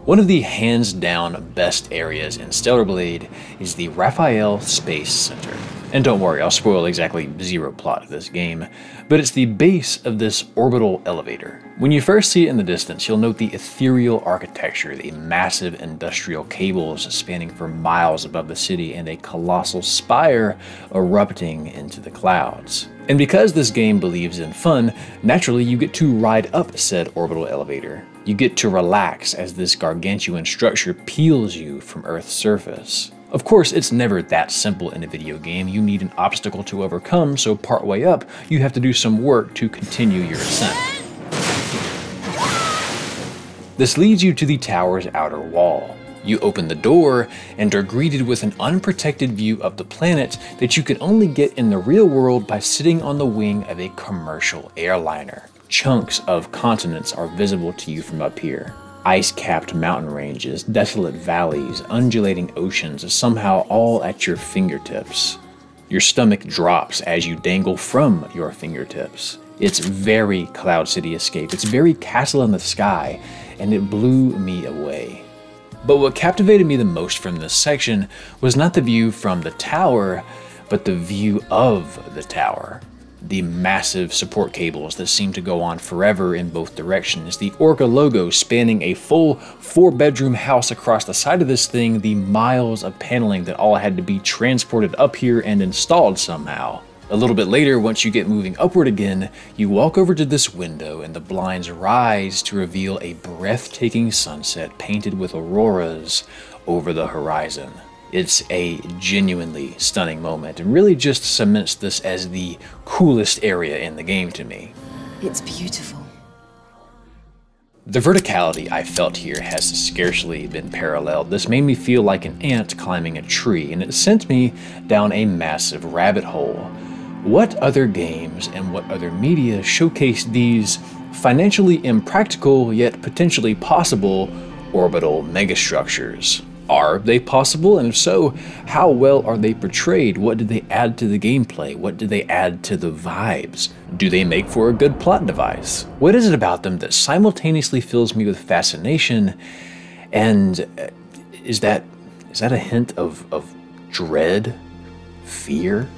One of the hands down best areas in Stellar Blade is the Raphael Space Center. And don't worry, I'll spoil exactly zero plot of this game, but it's the base of this orbital elevator. When you first see it in the distance, you'll note the ethereal architecture, the massive industrial cables spanning for miles above the city, and a colossal spire erupting into the clouds. And because this game believes in fun, naturally you get to ride up said orbital elevator. You get to relax as this gargantuan structure peels you from Earth's surface. Of course, it's never that simple in a video game. You need an obstacle to overcome, so partway up, you have to do some work to continue your ascent. This leads you to the tower's outer wall. You open the door and are greeted with an unprotected view of the planet that you can only get in the real world by sitting on the wing of a commercial airliner. Chunks of continents are visible to you from up here. Ice-capped mountain ranges, desolate valleys, undulating oceans, somehow all at your fingertips. Your stomach drops as you dangle from your fingertips. It's very Cloud City Escape, it's very Castle in the Sky, and it blew me away. But what captivated me the most from this section was not the view from the tower, but the view of the tower. The massive support cables that seem to go on forever in both directions, the Orca logo spanning a full 4-bedroom house across the side of this thing, the miles of paneling that all had to be transported up here and installed somehow. A little bit later, once you get moving upward again, you walk over to this window and the blinds rise to reveal a breathtaking sunset painted with auroras over the horizon. It's a genuinely stunning moment and really just cements this as the coolest area in the game to me. It's beautiful. The verticality I felt here has scarcely been paralleled. This made me feel like an ant climbing a tree, and it sent me down a massive rabbit hole. What other games and what other media showcase these financially impractical yet potentially possible orbital megastructures? Are they possible? And if so, how well are they portrayed? What did they add to the gameplay? What did they add to the vibes? Do they make for a good plot device? What is it about them that simultaneously fills me with fascination? And is that a hint of dread? Fear?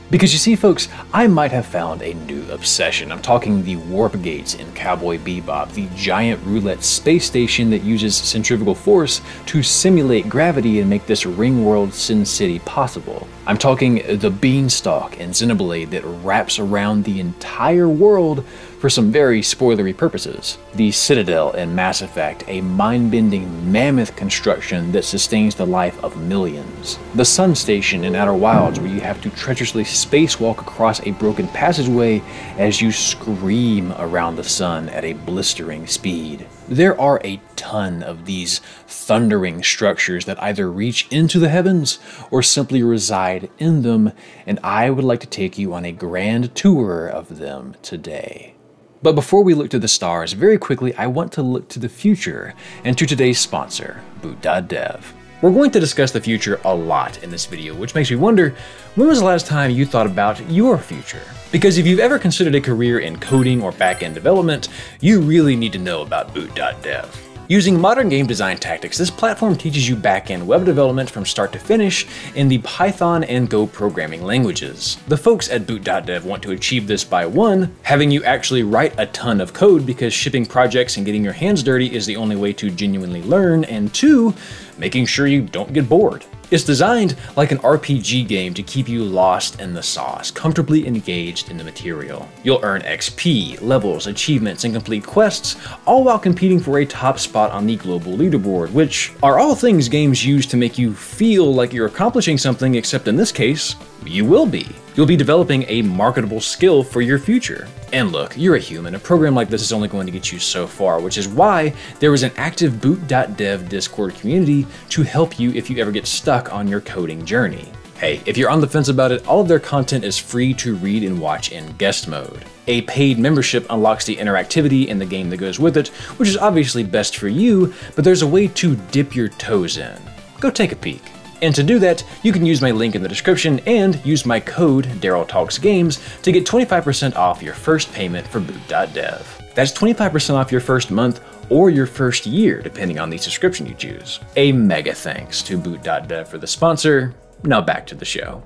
Because you see, folks, I might have found a new obsession. I'm talking the warp gates in Cowboy Bebop, the giant roulette space station that uses centrifugal force to simulate gravity and make this ring world Sin City possible. I'm talking the beanstalk in Xenoblade that wraps around the entire world for some very spoilery purposes. The Citadel in Mass Effect, a mind-bending mammoth construction that sustains the life of millions. The Sun Station in Outer Wilds, where you have to treacherously spacewalk across a broken passageway as you scream around the sun at a blistering speed. There are a ton of these thundering structures that either reach into the heavens or simply reside in them, and I would like to take you on a grand tour of them today. But before we look to the stars, very quickly I want to look to the future and to today's sponsor, Boot.dev. We're going to discuss the future a lot in this video, which makes me wonder, when was the last time you thought about your future? Because if you've ever considered a career in coding or back-end development, you really need to know about Boot.dev. Using modern game design tactics, this platform teaches you back-end web development from start to finish in the Python and Go programming languages. The folks at Boot.dev want to achieve this by 1, having you actually write a ton of code because shipping projects and getting your hands dirty is the only way to genuinely learn, and 2, making sure you don't get bored. It's designed like an RPG game to keep you lost in the sauce, comfortably engaged in the material. You'll earn XP, levels, achievements, and complete quests, all while competing for a top spot on the global leaderboard, which are all things games use to make you feel like you're accomplishing something, except in this case, you will be. You'll be developing a marketable skill for your future. And look, you're a human. A program like this is only going to get you so far, which is why there is an active Boot.dev Discord community to help you if you ever get stuck on your coding journey. Hey, if you're on the fence about it, all of their content is free to read and watch in guest mode. A paid membership unlocks the interactivity in the game that goes with it, which is obviously best for you, but there's a way to dip your toes in. Go take a peek. And to do that, you can use my link in the description and use my code DarylTalksGames to get 25% off your first payment for Boot.dev. That's 25% off your first month or your first year, depending on the subscription you choose. A mega thanks to Boot.dev for the sponsor. Now back to the show.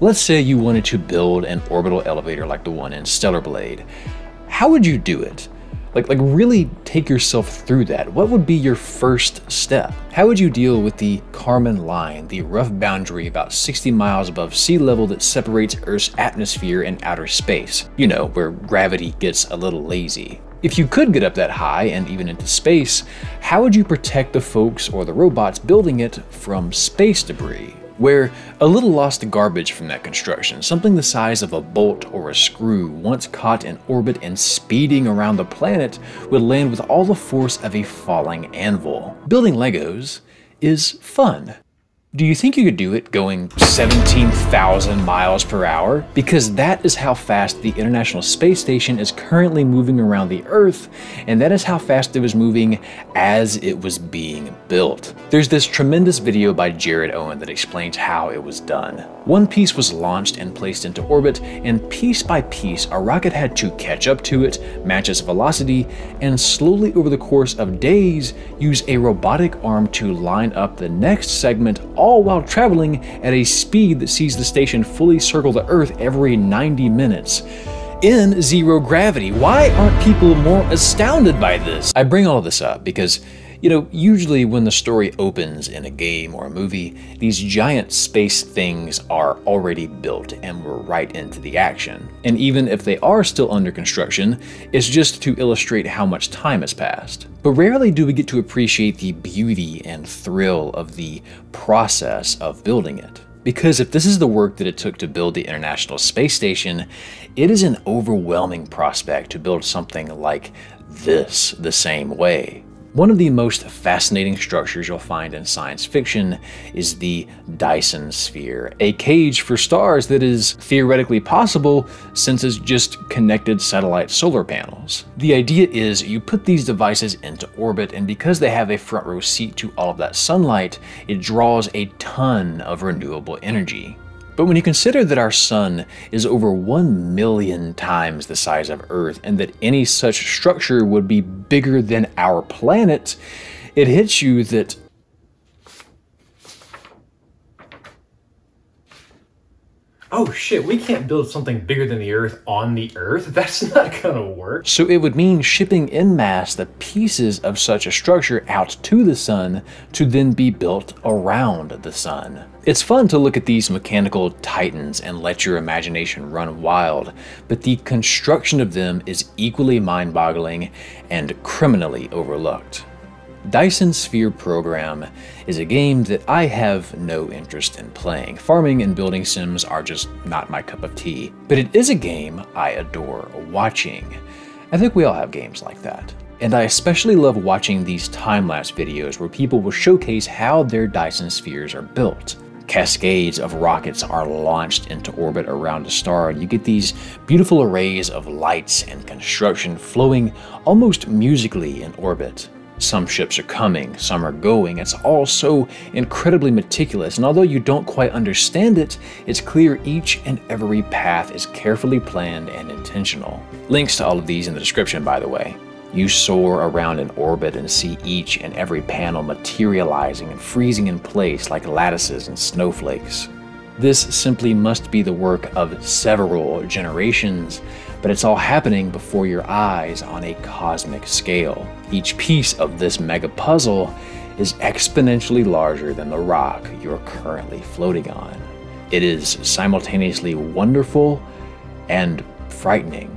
Let's say you wanted to build an orbital elevator like the one in Stellar Blade. How would you do it? Like really take yourself through that. What would be your first step? How would you deal with the Kármán line, the rough boundary about 60 miles above sea level that separates Earth's atmosphere and outer space? You know, where gravity gets a little lazy. If you could get up that high and even into space, how would you protect the folks or the robots building it from space debris? Where a little lost to garbage from that construction, something the size of a bolt or a screw once caught in orbit and speeding around the planet would land with all the force of a falling anvil. Building Legos is fun. Do you think you could do it going 17,000 miles per hour? Because that is how fast the International Space Station is currently moving around the Earth, and that is how fast it was moving as it was being built. There's this tremendous video by Jared Owen that explains how it was done. One piece was launched and placed into orbit, and piece by piece, a rocket had to catch up to it, match its velocity, and slowly over the course of days, use a robotic arm to line up the next segment, all while traveling at a speed that sees the station fully circle the Earth every 90 minutes. In zero gravity. Why aren't people more astounded by this? I bring all of this up because, you know, usually when the story opens in a game or a movie, these giant space things are already built and we're right into the action. And even if they are still under construction, it's just to illustrate how much time has passed. But rarely do we get to appreciate the beauty and thrill of the process of building it. Because if this is the work that it took to build the International Space Station, it is an overwhelming prospect to build something like this the same way. One of the most fascinating structures you'll find in science fiction is the Dyson Sphere, a cage for stars that is theoretically possible since it's just connected satellite solar panels. The idea is you put these devices into orbit, and because they have a front row seat to all of that sunlight, it draws a ton of renewable energy. But when you consider that our sun is over 1 million times the size of Earth and that any such structure would be bigger than our planet, it hits you that oh shit, we can't build something bigger than the Earth on the Earth? That's not gonna work. So it would mean shipping en masse the pieces of such a structure out to the sun to then be built around the sun. It's fun to look at these mechanical titans and let your imagination run wild, but the construction of them is equally mind-boggling and criminally overlooked. Dyson Sphere Program is a game that I have no interest in playing. Farming and building sims are just not my cup of tea, but it is a game I adore watching. I think we all have games like that. And I especially love watching these time-lapse videos where people will showcase how their Dyson Spheres are built. Cascades of rockets are launched into orbit around a star, and you get these beautiful arrays of lights and construction flowing almost musically in orbit. Some ships are coming, some are going. It's all so incredibly meticulous, and although you don't quite understand it, it's clear each and every path is carefully planned and intentional. Links to all of these in the description, by the way. You soar around in orbit and see each and every panel materializing and freezing in place like lattices and snowflakes. This simply must be the work of several generations, but it's all happening before your eyes on a cosmic scale. Each piece of this mega puzzle is exponentially larger than the rock you're currently floating on. It is simultaneously wonderful and frightening.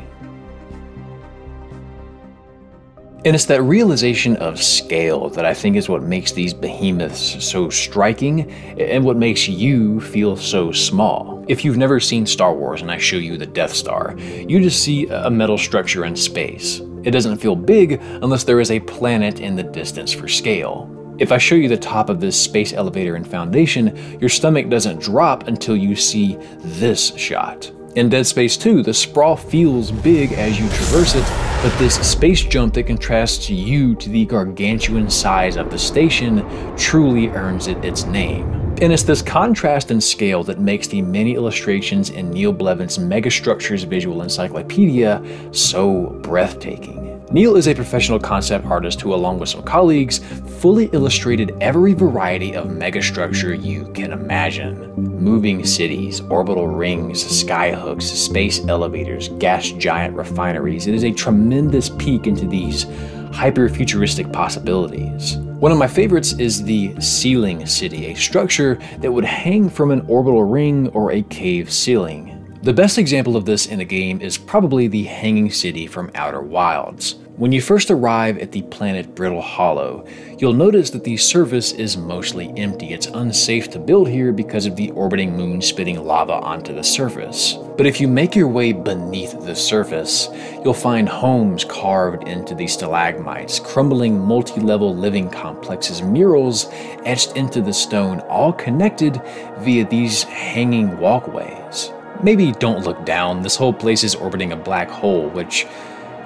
And it's that realization of scale that I think is what makes these behemoths so striking and what makes you feel so small. If you've never seen Star Wars and I show you the Death Star, you just see a metal structure in space. It doesn't feel big unless there is a planet in the distance for scale. If I show you the top of this space elevator and foundation, your stomach doesn't drop until you see this shot. In Dead Space 2, the sprawl feels big as you traverse it, but this space jump that contrasts you to the gargantuan size of the station truly earns it its name. And it's this contrast in scale that makes the many illustrations in Neil Blevin's Megastructures visual encyclopedia so breathtaking. Neil is a professional concept artist who, along with some colleagues, fully illustrated every variety of megastructure you can imagine. Moving cities, orbital rings, skyhooks, space elevators, gas giant refineries. It is a tremendous peek into these hyper-futuristic possibilities. One of my favorites is the ceiling city, a structure that would hang from an orbital ring or a cave ceiling. The best example of this in the game is probably the hanging city from Outer Wilds. When you first arrive at the planet Brittle Hollow, you'll notice that the surface is mostly empty. It's unsafe to build here because of the orbiting moon spitting lava onto the surface. But if you make your way beneath the surface, you'll find homes carved into the stalagmites, crumbling multi-level living complexes, murals etched into the stone, all connected via these hanging walkways. Maybe don't look down. This whole place is orbiting a black hole, which,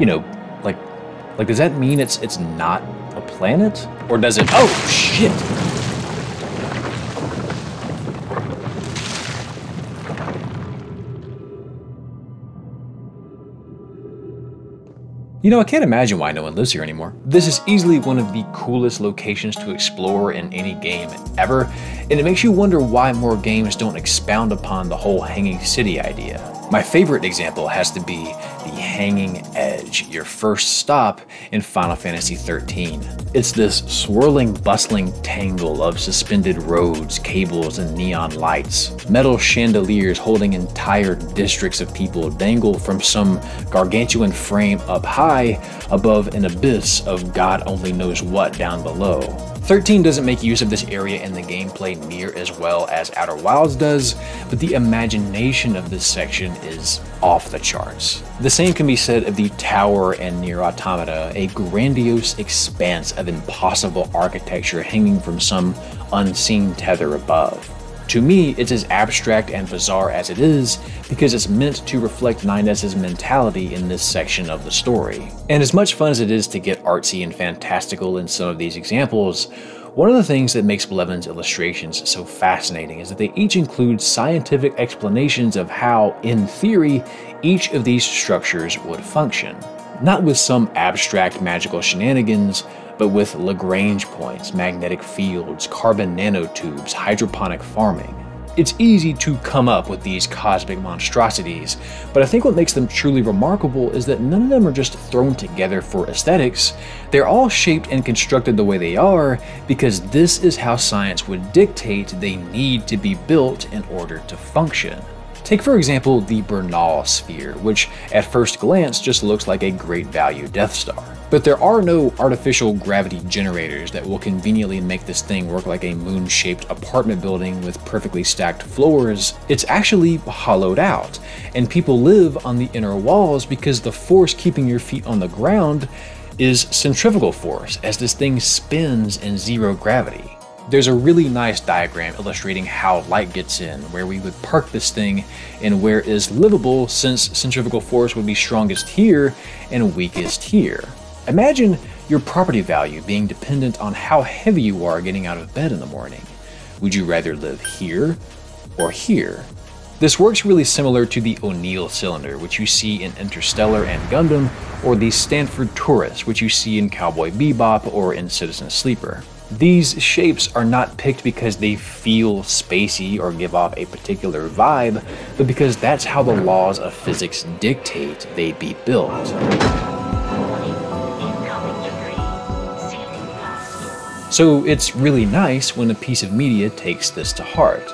you know, like does that mean it's not a planet? Or does it? Oh, shit! You know, I can't imagine why no one lives here anymore. This is easily one of the coolest locations to explore in any game ever, and it makes you wonder why more games don't expound upon the whole hanging city idea. My favorite example has to be the Hanging Edge, your first stop in Final Fantasy XIII. It's this swirling, bustling tangle of suspended roads, cables, and neon lights. Metal chandeliers holding entire districts of people dangle from some gargantuan frame up high above an abyss of God only knows what down below. 13 doesn't make use of this area in the gameplay near as well as Outer Wilds does, but the imagination of this section is off the charts. The same can be said of the Tower and Nier Automata, a grandiose expanse of impossible architecture hanging from some unseen tether above. To me, it's as abstract and bizarre as it is because it's meant to reflect 9S's mentality in this section of the story. And as much fun as it is to get artsy and fantastical in some of these examples, one of the things that makes Blevins' illustrations so fascinating is that they each include scientific explanations of how, in theory, each of these structures would function. Not with some abstract magical shenanigans, but with Lagrange points, magnetic fields, carbon nanotubes, hydroponic farming. It's easy to come up with these cosmic monstrosities, but I think what makes them truly remarkable is that none of them are just thrown together for aesthetics. They're all shaped and constructed the way they are because this is how science would dictate they need to be built in order to function. Take for example the Bernal sphere, which at first glance just looks like a great value Death Star. But there are no artificial gravity generators that will conveniently make this thing work like a moon-shaped apartment building with perfectly stacked floors. It's actually hollowed out, and people live on the inner walls because the force keeping your feet on the ground is centrifugal force as this thing spins in zero gravity. There's a really nice diagram illustrating how light gets in, where we would park this thing, and where it is livable since centrifugal force would be strongest here and weakest here. Imagine your property value being dependent on how heavy you are getting out of bed in the morning. Would you rather live here or here? This works really similar to the O'Neill cylinder, which you see in Interstellar and Gundam, or the Stanford Torus, which you see in Cowboy Bebop or in Citizen Sleeper. These shapes are not picked because they feel spacey or give off a particular vibe, but because that's how the laws of physics dictate they be built. So it's really nice when a piece of media takes this to heart.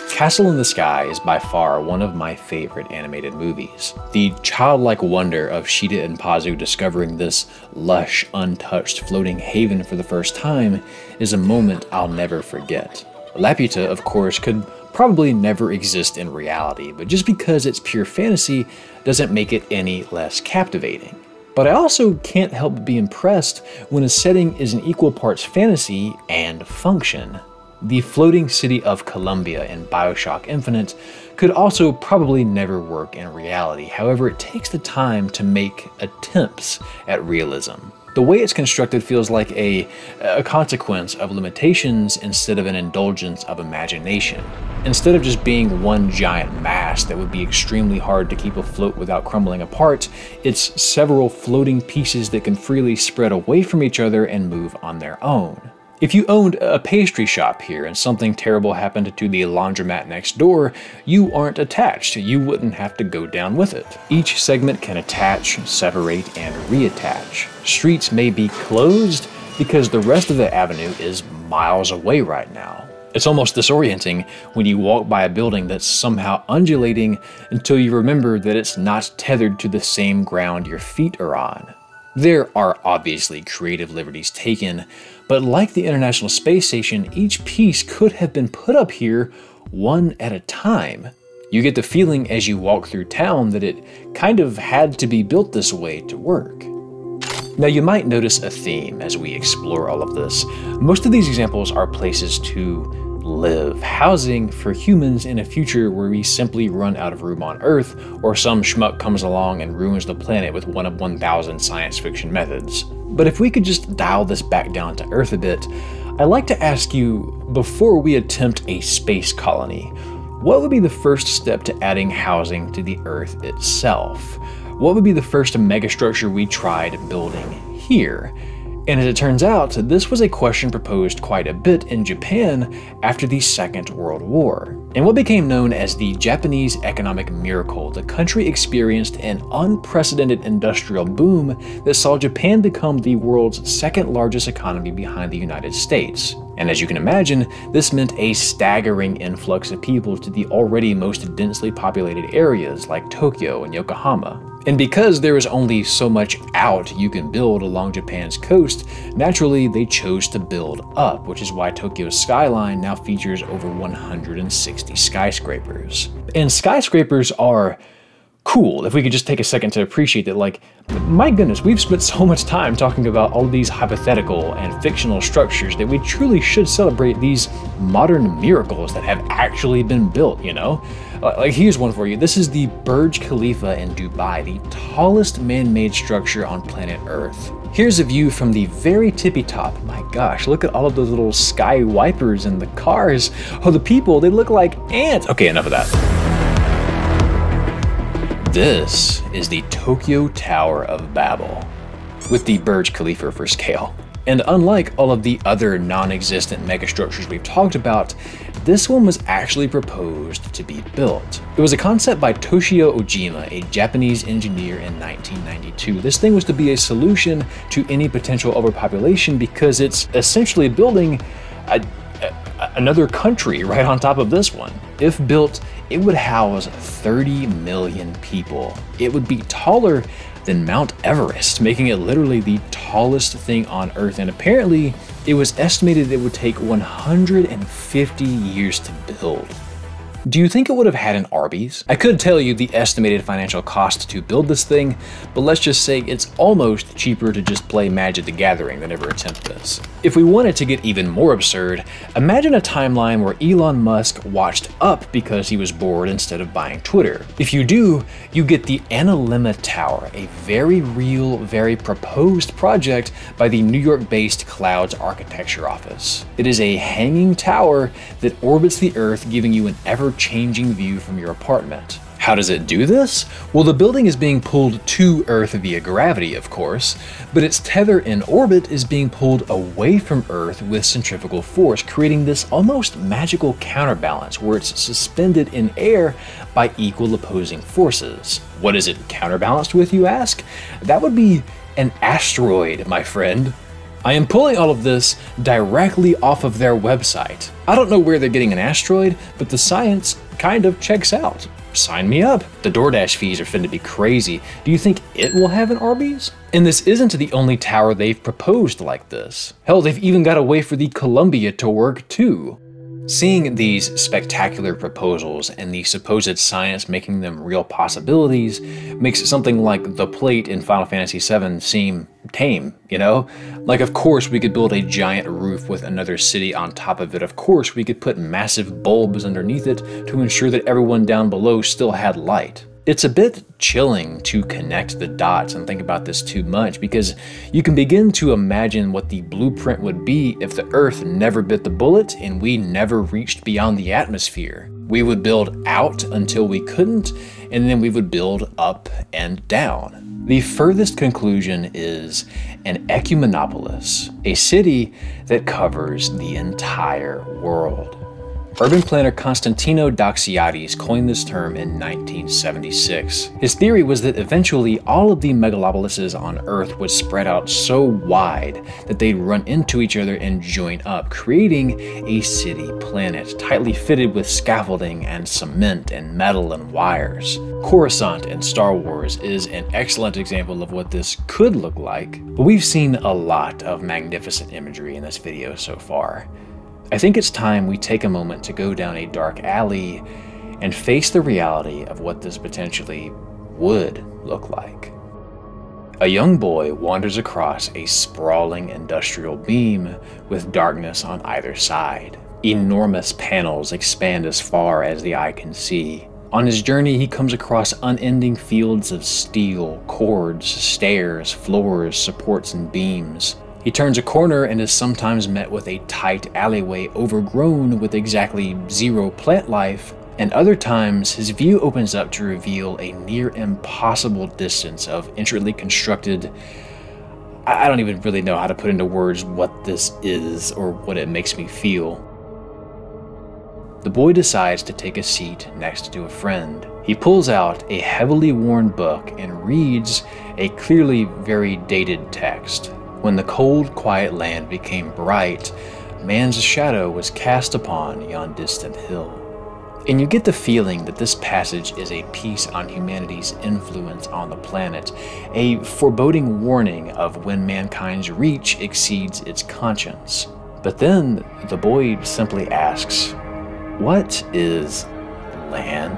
Castle in the Sky is by far one of my favorite animated movies. The childlike wonder of Sheeta and Pazu discovering this lush, untouched, floating haven for the first time is a moment I'll never forget. Laputa, of course, could probably never exist in reality, but just because it's pure fantasy doesn't make it any less captivating. But I also can't help but be impressed when a setting is an equal parts fantasy and function. The floating city of Columbia in BioShock Infinite could also probably never work in reality, however it takes the time to make attempts at realism. The way it's constructed feels like a consequence of limitations instead of an indulgence of imagination. Instead of just being one giant mass that would be extremely hard to keep afloat without crumbling apart, it's several floating pieces that can freely spread away from each other and move on their own. If you owned a pastry shop here and something terrible happened to the laundromat next door, you aren't attached. You wouldn't have to go down with it. Each segment can attach, separate, and reattach. Streets may be closed because the rest of the avenue is miles away right now. It's almost disorienting when you walk by a building that's somehow undulating until you remember that it's not tethered to the same ground your feet are on. There are obviously creative liberties taken, but like the International Space Station, each piece could have been put up here one at a time. You get the feeling as you walk through town that it kind of had to be built this way to work. Now you might notice a theme as we explore all of this. Most of these examples are places to live, housing for humans in a future where we simply run out of room on Earth, or some schmuck comes along and ruins the planet with one of 1,000 science fiction methods. But if we could just dial this back down to Earth a bit, I'd like to ask you, before we attempt a space colony, what would be the first step to adding housing to the Earth itself? What would be the first megastructure we tried building here? And as it turns out, this was a question proposed quite a bit in Japan after the Second World War. In what became known as the Japanese economic miracle, the country experienced an unprecedented industrial boom that saw Japan become the world's second largest economy behind the United States. And as you can imagine, this meant a staggering influx of people to the already most densely populated areas like Tokyo and Yokohama. And because there is only so much out you can build along Japan's coast, naturally they chose to build up, which is why Tokyo's skyline now features over 160 skyscrapers. And skyscrapers are cool, if we could just take a second to appreciate that. Like, my goodness, we've spent so much time talking about all these hypothetical and fictional structures that we truly should celebrate these modern miracles that have actually been built, you know? Like, here's one for you. This is the Burj Khalifa in Dubai, the tallest man-made structure on planet Earth. Here's a view from the very tippy top. My gosh, look at all of those little sky wipers and the cars. Oh, the people, they look like ants. Okay, enough of that. This is the Tokyo Tower of Babel, with the Burj Khalifa for scale. And unlike all of the other non-existent megastructures we've talked about, this one was actually proposed to be built. It was a concept by Toshio Ojima, a Japanese engineer in 1992. This thing was to be a solution to any potential overpopulation because it's essentially building another country right on top of this one. If built, it would house 30 million people. It would be taller than Mount Everest, making it literally the tallest thing on Earth, and apparently it was estimated it would take 150 years to build. Do you think it would have had an Arby's? I could tell you the estimated financial cost to build this thing, but let's just say it's almost cheaper to just play Magic the Gathering than ever attempt this. If we wanted to get even more absurd, imagine a timeline where Elon Musk watched up because he was bored instead of buying Twitter. If you do, you get the Analemma Tower, a very real, very proposed project by the New York-based Clouds Architecture Office. It is a hanging tower that orbits the Earth, giving you an ever-changing view from your apartment. How does it do this? Well, the building is being pulled to Earth via gravity, of course, but its tether in orbit is being pulled away from Earth with centrifugal force, creating this almost magical counterbalance where it's suspended in air by equal opposing forces. What is it counterbalanced with, you ask? That would be an asteroid, my friend. I am pulling all of this directly off of their website. I don't know where they're getting an asteroid, but the science kind of checks out. Sign me up. The DoorDash fees are finna be crazy. Do you think it will have an Arby's? And this isn't the only tower they've proposed like this. Hell, they've even got a way for the Columbia to work too. Seeing these spectacular proposals and the supposed science making them real possibilities makes something like the plate in Final Fantasy VII seem tame, you know? Like, of course we could build a giant roof with another city on top of it. Of course we could put massive bulbs underneath it to ensure that everyone down below still had light. It's a bit chilling to connect the dots and think about this too much, because you can begin to imagine what the blueprint would be if the Earth never bit the bullet and we never reached beyond the atmosphere. We would build out until we couldn't, and then we would build up and down. The furthest conclusion is an ecumenopolis, a city that covers the entire world. Urban planner Constantino Doxiadis coined this term in 1976. His theory was that eventually all of the megalopolises on Earth would spread out so wide that they'd run into each other and join up, creating a city-planet, tightly fitted with scaffolding and cement and metal and wires. Coruscant in Star Wars is an excellent example of what this could look like, but we've seen a lot of magnificent imagery in this video so far. I think it's time we take a moment to go down a dark alley and face the reality of what this potentially would look like. A young boy wanders across a sprawling industrial beam with darkness on either side. Enormous panels expand as far as the eye can see. On his journey, he comes across unending fields of steel, cords, stairs, floors, supports, and beams. He turns a corner and is sometimes met with a tight alleyway overgrown with exactly zero plant life, and other times his view opens up to reveal a near impossible distance of intricately constructed... I don't even really know how to put into words what this is or what it makes me feel. The boy decides to take a seat next to a friend. He pulls out a heavily worn book and reads a clearly very dated text. When the cold, quiet land became bright, man's shadow was cast upon yon distant hill. And you get the feeling that this passage is a piece on humanity's influence on the planet, a foreboding warning of when mankind's reach exceeds its conscience. But then the boy simply asks, "What is land?"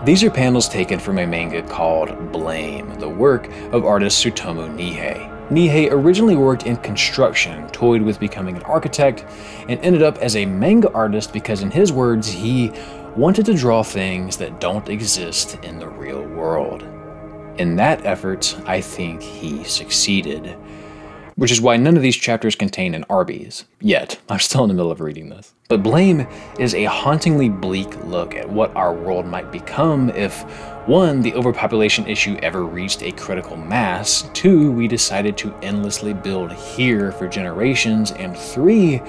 These are panels taken from a manga called Blame, the work of artist Tsutomu Nihei. Nihei originally worked in construction, toyed with becoming an architect, and ended up as a manga artist because, in his words, he wanted to draw things that don't exist in the real world. In that effort, I think he succeeded. Which is why none of these chapters contain an Arby's. Yet. I'm still in the middle of reading this. But Blame is a hauntingly bleak look at what our world might become if 1. The overpopulation issue ever reached a critical mass, 2. We decided to endlessly build here for generations, and 3.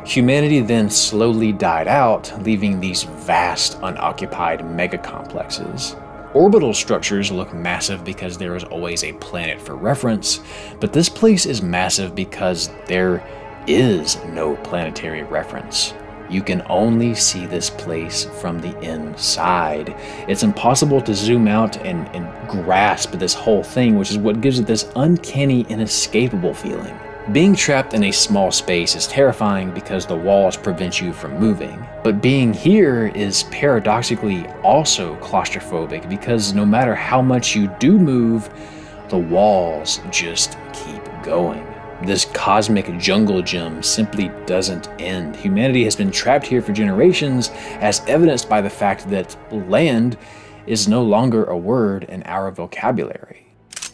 Humanity then slowly died out, leaving these vast unoccupied mega-complexes. Orbital structures look massive because there is always a planet for reference, but this place is massive because there is no planetary reference. You can only see this place from the inside. It's impossible to zoom out and grasp this whole thing, which is what gives it this uncanny, inescapable feeling. Being trapped in a small space is terrifying because the walls prevent you from moving. But being here is paradoxically also claustrophobic because no matter how much you do move, the walls just keep going. This cosmic jungle gym simply doesn't end. Humanity has been trapped here for generations, as evidenced by the fact that land is no longer a word in our vocabulary.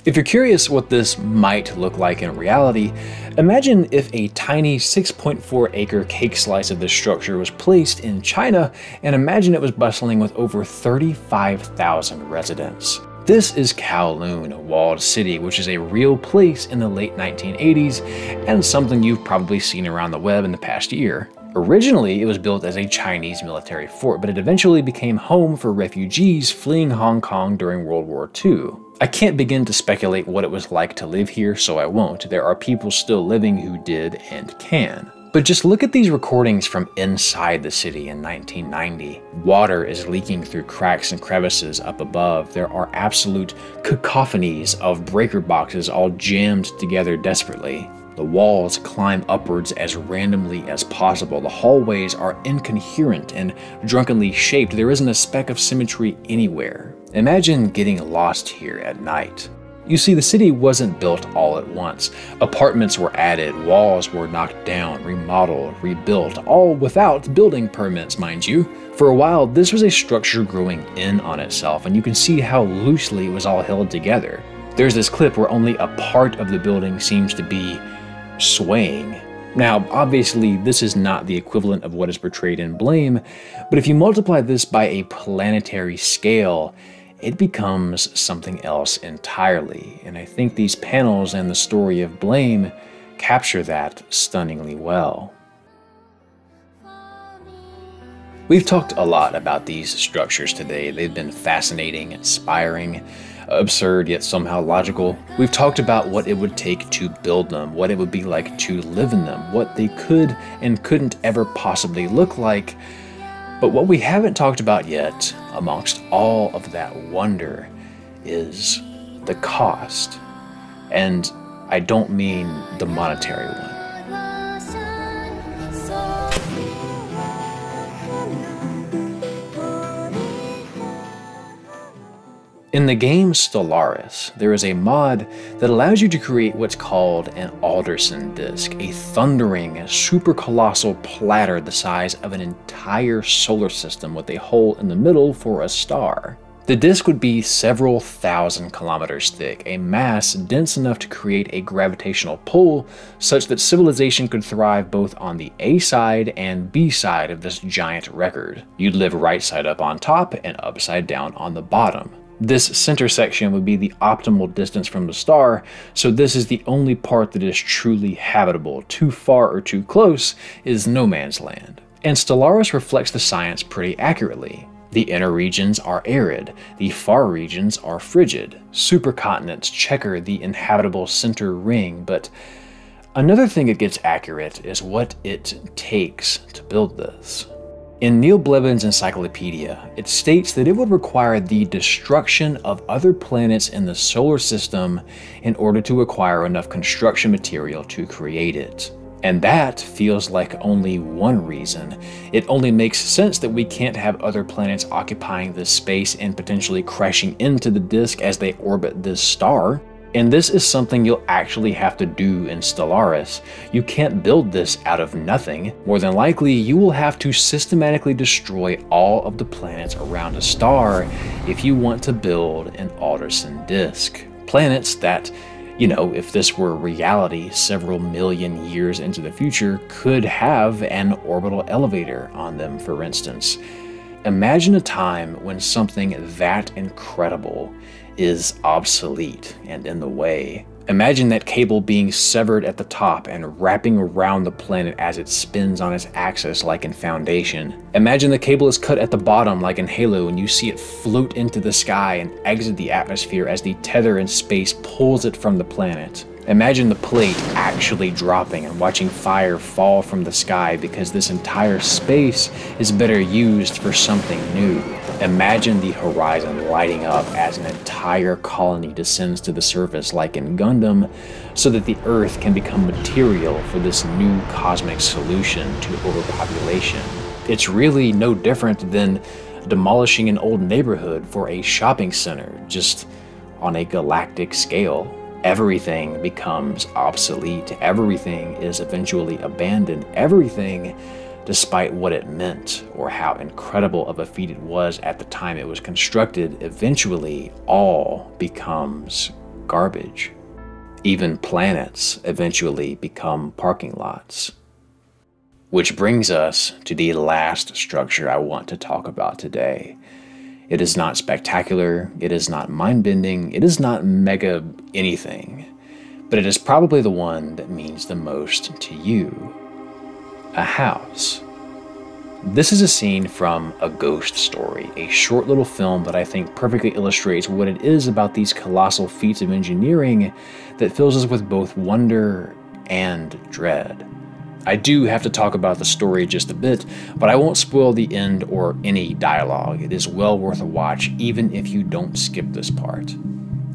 If you're curious what this might look like in reality, imagine if a tiny 6.4 acre cake slice of this structure was placed in China, and imagine it was bustling with over 35,000 residents. This is Kowloon, a walled city, which is a real place in the late 1980s and something you've probably seen around the web in the past year. Originally, it was built as a Chinese military fort, but it eventually became home for refugees fleeing Hong Kong during World War II. I can't begin to speculate what it was like to live here, so I won't. There are people still living who did and can. But just look at these recordings from inside the city in 1990. Water is leaking through cracks and crevices up above. There are absolute cacophonies of breaker boxes all jammed together desperately. The walls climb upwards as randomly as possible. The hallways are incoherent and drunkenly shaped. There isn't a speck of symmetry anywhere. Imagine getting lost here at night. You see, the city wasn't built all at once. Apartments were added, walls were knocked down, remodeled, rebuilt, all without building permits, mind you. For a while, this was a structure growing in on itself, and you can see how loosely it was all held together. There's this clip where only a part of the building seems to be swaying. Now, obviously, this is not the equivalent of what is portrayed in Blame, but if you multiply this by a planetary scale, it becomes something else entirely, and I think these panels and the story of Blame capture that stunningly well. We've talked a lot about these structures today. They've been fascinating, inspiring, absurd yet somehow logical. We've talked about what it would take to build them, what it would be like to live in them, what they could and couldn't ever possibly look like. But what we haven't talked about yet, amongst all of that wonder, is the cost. And I don't mean the monetary one. In the game Stellaris, there is a mod that allows you to create what's called an Alderson disk, a thundering, super colossal platter the size of an entire solar system with a hole in the middle for a star. The disk would be several thousand kilometers thick, a mass dense enough to create a gravitational pull such that civilization could thrive both on the A side and B side of this giant record. You'd live right side up on top and upside down on the bottom. This center section would be the optimal distance from the star, so this is the only part that is truly habitable. Too far or too close is no man's land. And Stellaris reflects the science pretty accurately. The inner regions are arid, the far regions are frigid. Supercontinents checker the inhabitable center ring, but another thing that gets accurate is what it takes to build this. In Neil Blevins' encyclopedia, it states that it would require the destruction of other planets in the solar system in order to acquire enough construction material to create it. And that feels like only one reason. It only makes sense that we can't have other planets occupying this space and potentially crashing into the disk as they orbit this star. And this is something you'll actually have to do in Stellaris. You can't build this out of nothing. More than likely, you will have to systematically destroy all of the planets around a star if you want to build an Alderson disk. Planets that, you know, if this were reality several million years into the future, could have an orbital elevator on them, for instance. Imagine a time when something that incredible is obsolete and in the way. Imagine that cable being severed at the top and wrapping around the planet as it spins on its axis like in Foundation. Imagine the cable is cut at the bottom like in Halo and you see it float into the sky and exit the atmosphere as the tether in space pulls it from the planet. Imagine the plate actually dropping and watching fire fall from the sky because this entire space is better used for something new. Imagine the horizon lighting up as an entire colony descends to the surface like in Gundam, so that the Earth can become material for this new cosmic solution to overpopulation. It's really no different than demolishing an old neighborhood for a shopping center, just on a galactic scale. Everything becomes obsolete, everything is eventually abandoned, everything, despite what it meant or how incredible of a feat it was at the time it was constructed, eventually all becomes garbage. Even planets eventually become parking lots. Which brings us to the last structure I want to talk about today. It is not spectacular, it is not mind-bending, it is not mega anything, but it is probably the one that means the most to you. A house. This is a scene from A Ghost Story, a short little film that I think perfectly illustrates what it is about these colossal feats of engineering that fills us with both wonder and dread. I do have to talk about the story just a bit, but I won't spoil the end or any dialogue. It is well worth a watch, even if you don't skip this part.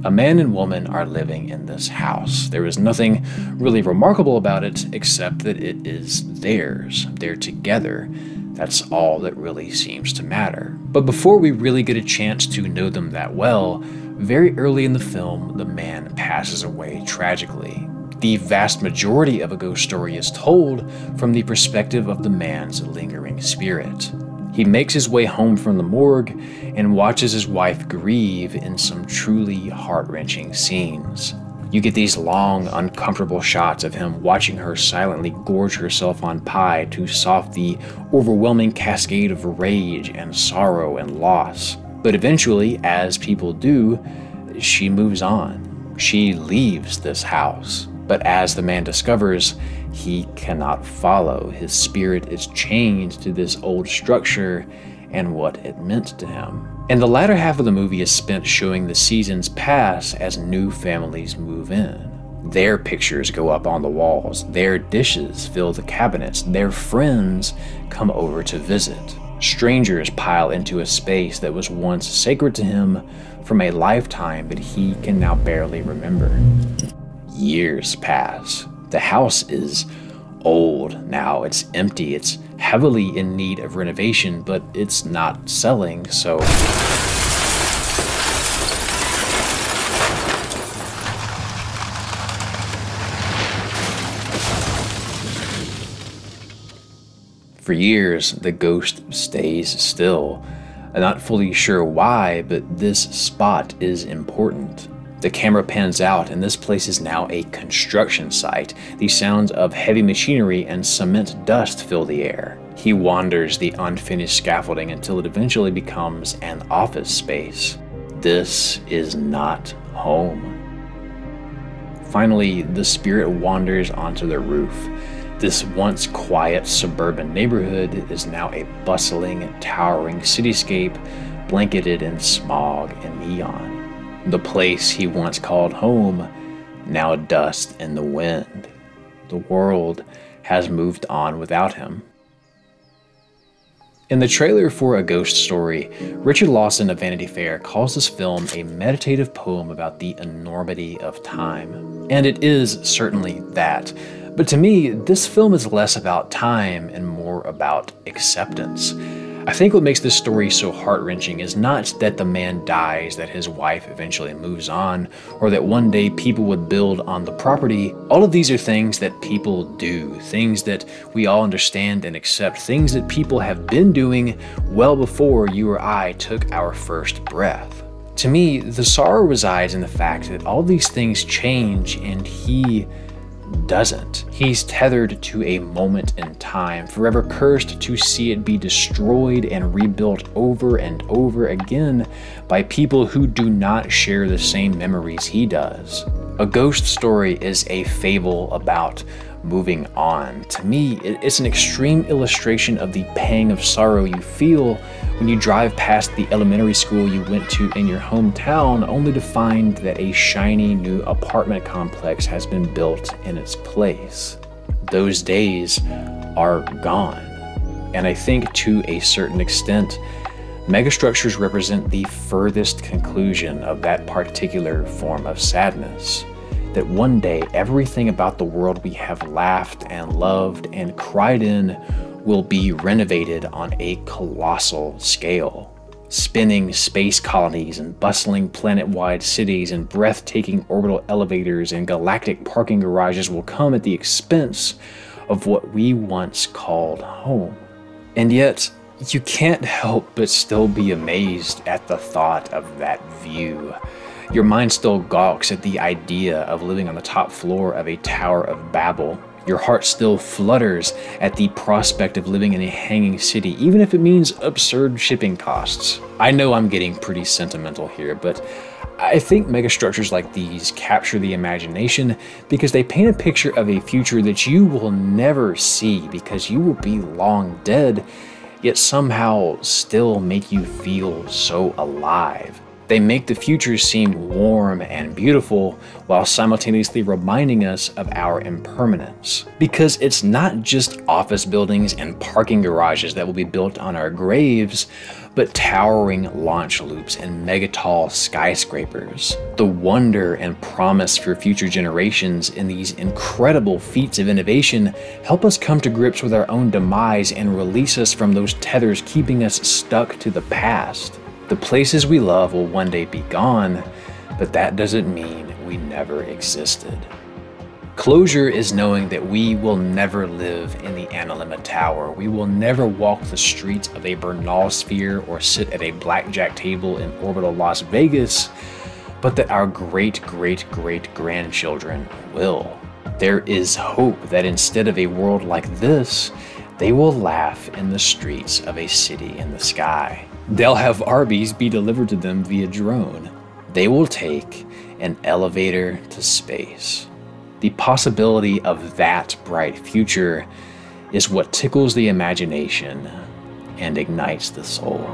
A man and woman are living in this house. There is nothing really remarkable about it, except that it is theirs. They're together. That's all that really seems to matter. But before we really get a chance to know them that well, Very early in the film, the man passes away tragically. The vast majority of a ghost story is told from the perspective of the man's lingering spirit. He makes his way home from the morgue and watches his wife grieve in some truly heart-wrenching scenes. You get these long, uncomfortable shots of him watching her silently gorge herself on pie to soothe the overwhelming cascade of rage and sorrow and loss. But eventually, as people do, she moves on. She leaves this house. But as the man discovers, he cannot follow. His spirit is chained to this old structure and what it meant to him. And the latter half of the movie is spent showing the seasons pass as new families move in. Their pictures go up on the walls, their dishes fill the cabinets, their friends come over to visit. Strangers pile into a space that was once sacred to him from a lifetime that he can now barely remember. Years pass. The house is old now, it's empty, it's heavily in need of renovation, but it's not selling, so for years, the ghost stays still. I'm not fully sure why, but this spot is important. The camera pans out, and this place is now a construction site. The sounds of heavy machinery and cement dust fill the air. He wanders the unfinished scaffolding until it eventually becomes an office space. This is not home. Finally, the spirit wanders onto the roof. This once quiet suburban neighborhood is now a bustling, towering cityscape blanketed in smog and neon. The place he once called home, now dust in the wind. The world has moved on without him. In the trailer for A Ghost Story, Richard Lawson of Vanity Fair calls this film a meditative poem about the enormity of time. And it is certainly that. But to me, this film is less about time and more about acceptance. I think what makes this story so heart-wrenching is not that the man dies, that his wife eventually moves on, or that one day people would build on the property. All of these are things that people do, things that we all understand and accept, things that people have been doing well before you or I took our first breath. To me, the sorrow resides in the fact that all these things change and he doesn't. He's tethered to a moment in time, forever cursed to see it be destroyed and rebuilt over and over again by people who do not share the same memories he does. A Ghost Story is a fable about moving on. To me, it's an extreme illustration of the pang of sorrow you feel when you drive past the elementary school you went to in your hometown, only to find that a shiny new apartment complex has been built in its place. Those days are gone. And I think to a certain extent, megastructures represent the furthest conclusion of that particular form of sadness. That one day, everything about the world we have laughed and loved and cried in will be renovated on a colossal scale. Spinning space colonies and bustling planet-wide cities and breathtaking orbital elevators and galactic parking garages will come at the expense of what we once called home. And yet, you can't help but still be amazed at the thought of that view. Your mind still gawks at the idea of living on the top floor of a Tower of Babel. Your heart still flutters at the prospect of living in a hanging city, even if it means absurd shipping costs. I know I'm getting pretty sentimental here, but I think megastructures like these capture the imagination because they paint a picture of a future that you will never see because you will be long dead, yet somehow still make you feel so alive. They make the future seem warm and beautiful while simultaneously reminding us of our impermanence. Because it's not just office buildings and parking garages that will be built on our graves, but towering launch loops and megatall skyscrapers. The wonder and promise for future generations in these incredible feats of innovation help us come to grips with our own demise and release us from those tethers keeping us stuck to the past. The places we love will one day be gone, but that doesn't mean we never existed. Closure is knowing that we will never live in the Analemma Tower. We will never walk the streets of a Bernal Sphere or sit at a blackjack table in orbital Las Vegas, but that our great-great-great-grandchildren will. There is hope that instead of a world like this, they will laugh in the streets of a city in the sky. They'll have Arby's be delivered to them via drone. They will take an elevator to space. The possibility of that bright future is what tickles the imagination and ignites the soul.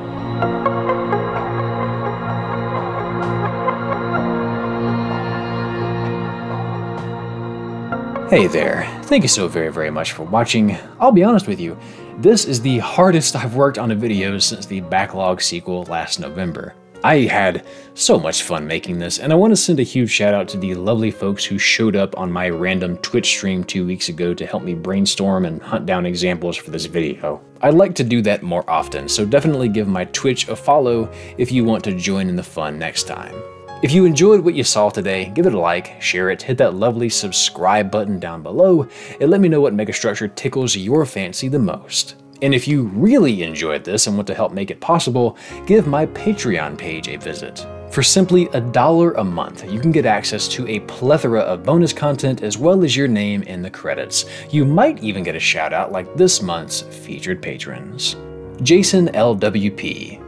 Hey there, thank you so very much for watching. I'll be honest with you, this is the hardest I've worked on a video since the backlog sequel last November. I had so much fun making this, and I want to send a huge shout out to the lovely folks who showed up on my random Twitch stream 2 weeks ago to help me brainstorm and hunt down examples for this video. I'd like to do that more often, so definitely give my Twitch a follow if you want to join in the fun next time. If you enjoyed what you saw today, give it a like, share it, hit that lovely subscribe button down below, and let me know what megastructure tickles your fancy the most. And if you really enjoyed this and want to help make it possible, give my Patreon page a visit. For simply $1 a month, you can get access to a plethora of bonus content as well as your name in the credits. You might even get a shout out like this month's featured patrons. Jason LWP,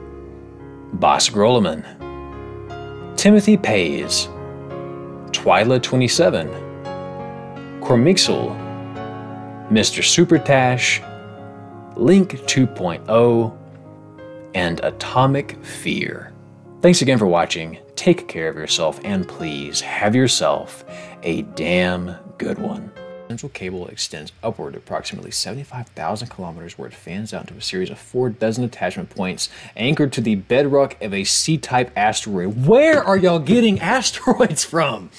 Boss Grolleman, Timothy Pays, Twyla27, Cormixel, Mr. Supertash, Link 2.0, and Atomic Fear. Thanks again for watching, take care of yourself, and please have yourself a damn good one. The central cable extends upward approximately 75,000 kilometers where it fans out into a series of 4 dozen attachment points anchored to the bedrock of a C-type asteroid. Where are y'all getting asteroids from?